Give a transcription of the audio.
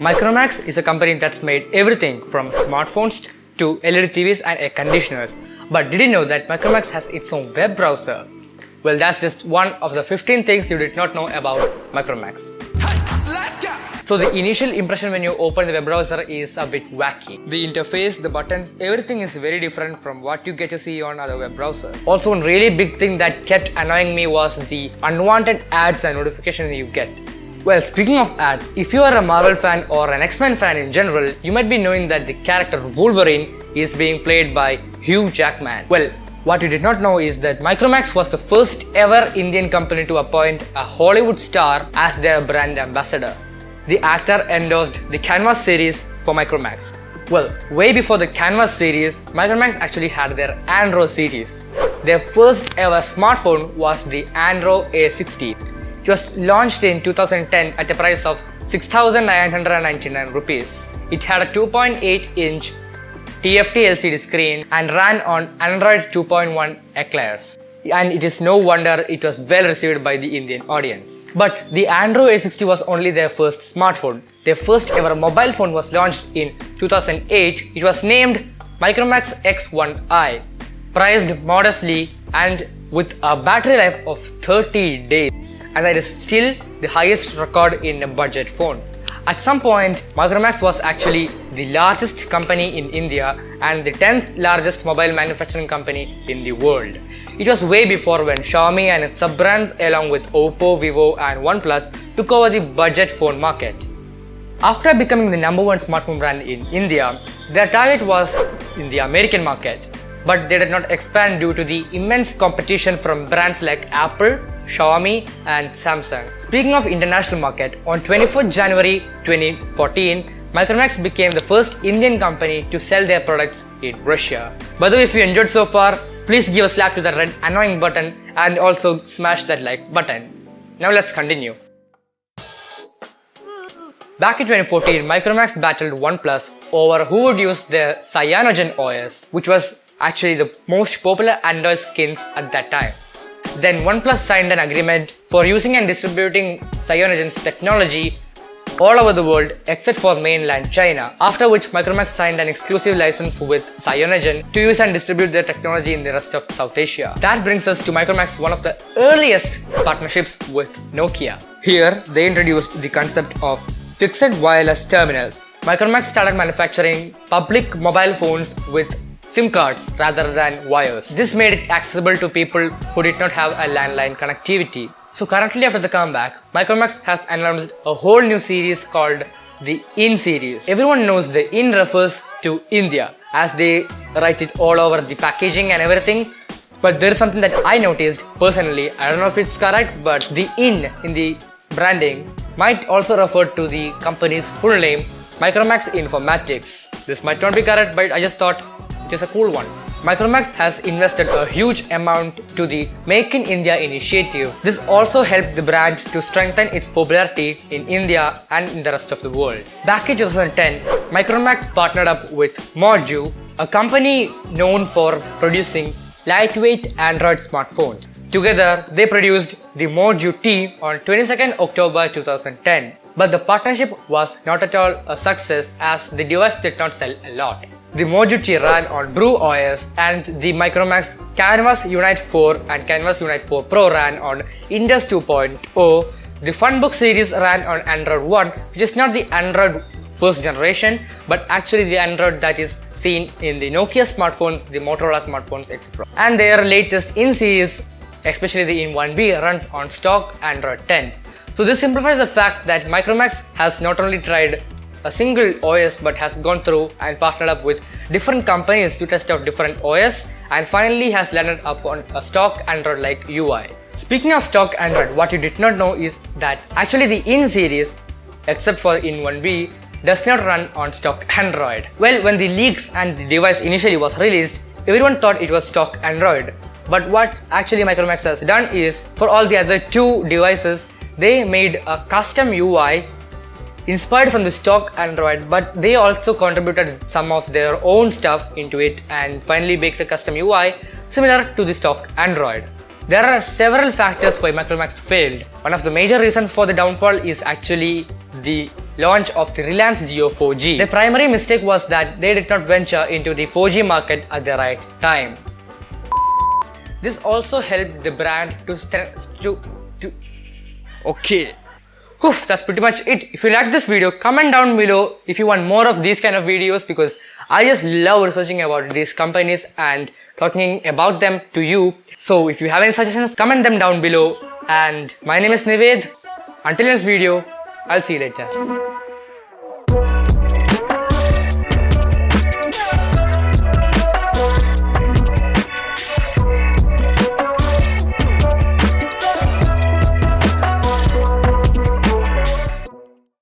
Micromax is a company that's made everything from smartphones to LED TVs and air conditioners. But did you know that Micromax has its own web browser? Well, that's just one of the 15 things you did not know about Micromax. So the initial impression when you open the web browser is a bit wacky. The interface, the buttons, everything is very different from what you get to see on other web browsers. Also, one really big thing that kept annoying me was the unwanted ads and notifications you get. Well, speaking of ads, if you are a Marvel fan or an X-Men fan in general, you might be knowing that the character Wolverine is being played by Hugh Jackman. Well, what you did not know is that Micromax was the first ever Indian company to appoint a Hollywood star as their brand ambassador. The actor endorsed the Canvas series for Micromax. Well, way before the Canvas series, Micromax actually had their Andro series. Their first ever smartphone was the Andro A60. It was launched in 2010 at a price of 6,999 rupees. It had a 2.8-inch TFT LCD screen and ran on Android 2.1 Eclairs. And it is no wonder it was well received by the Indian audience. But the Andro A60 was only their first smartphone. Their first ever mobile phone was launched in 2008. It was named Micromax X1i, priced modestly and with a battery life of 30 days. And that is still the highest record in a budget phone. At some point, Micromax was actually the largest company in India and the 10th largest mobile manufacturing company in the world. It was way before when Xiaomi and its sub-brands along with Oppo, Vivo and OnePlus took over the budget phone market. After becoming the #1 smartphone brand in India, their target was in the American market. But they did not expand due to the immense competition from brands like Apple, Xiaomi and Samsung. Speaking of international market, on 24th January 2014, Micromax became the first Indian company to sell their products in Russia. By the way, if you enjoyed so far, please give a slap to the red annoying button and also smash that like button. Now let's continue. Back in 2014, Micromax battled OnePlus over who would use their Cyanogen OS, which was actually the most popular Android skins at that time. Then OnePlus signed an agreement for using and distributing Cyanogen's technology all over the world except for mainland China, after which Micromax signed an exclusive license with Cyanogen to use and distribute their technology in the rest of South Asia. That brings us to Micromax, one of the earliest partnerships with Nokia. Here, they introduced the concept of fixed wireless terminals. Micromax started manufacturing public mobile phones with SIM cards rather than wires. This made it accessible to people who did not have a landline connectivity. So currently, after the comeback, Micromax has announced a whole new series called the IN series. Everyone knows the IN refers to India as they write it all over the packaging and everything. But there is something that I noticed personally. I don't know if it's correct, but the IN in the branding might also refer to the company's full name, Micromax Informatics. This might not be correct, but I just thought it is a cool one. Micromax has invested a huge amount to the Make in India initiative. This also helped the brand to strengthen its popularity in India and in the rest of the world. Back in 2010, Micromax partnered up with Moju, a company known for producing lightweight Android smartphones. Together, they produced the Moju T on 22nd October 2010. But the partnership was not at all a success as the device did not sell a lot. The Moju T ran on Brew OS and the Micromax Canvas Unite 4 and Canvas Unite 4 Pro ran on Indus 2.0. The Funbook series ran on Android 1, which is not the Android first generation, but actually the Android that is seen in the Nokia smartphones, the Motorola smartphones, etc. And their latest IN series, especially the IN 1B, runs on stock Android 10. So this simplifies the fact that Micromax has not only tried a single OS but has gone through and partnered up with different companies to test out different OS and finally has landed upon a stock Android like UI. Speaking of stock Android, what you did not know is that actually the IN series, except for IN 1B, does not run on stock Android. Well, when the leaks and the device initially was released, everyone thought it was stock Android. But what actually Micromax has done is, for all the other two devices, they made a custom UI inspired from the stock Android, but they also contributed some of their own stuff into it and finally baked a custom UI similar to the stock Android. There are several factors why Micromax failed. One of the major reasons for the downfall is actually the launch of the Reliance Jio 4G. The primary mistake was that they did not venture into the 4G market at the right time. This also helped the brand to Okay. Oof, that's pretty much it. If you like this video, comment down below if you want more of these kind of videos, because I just love researching about these companies and talking about them to you. So if you have any suggestions, comment them down below. And my name is Nived. Until next video, I'll see you later.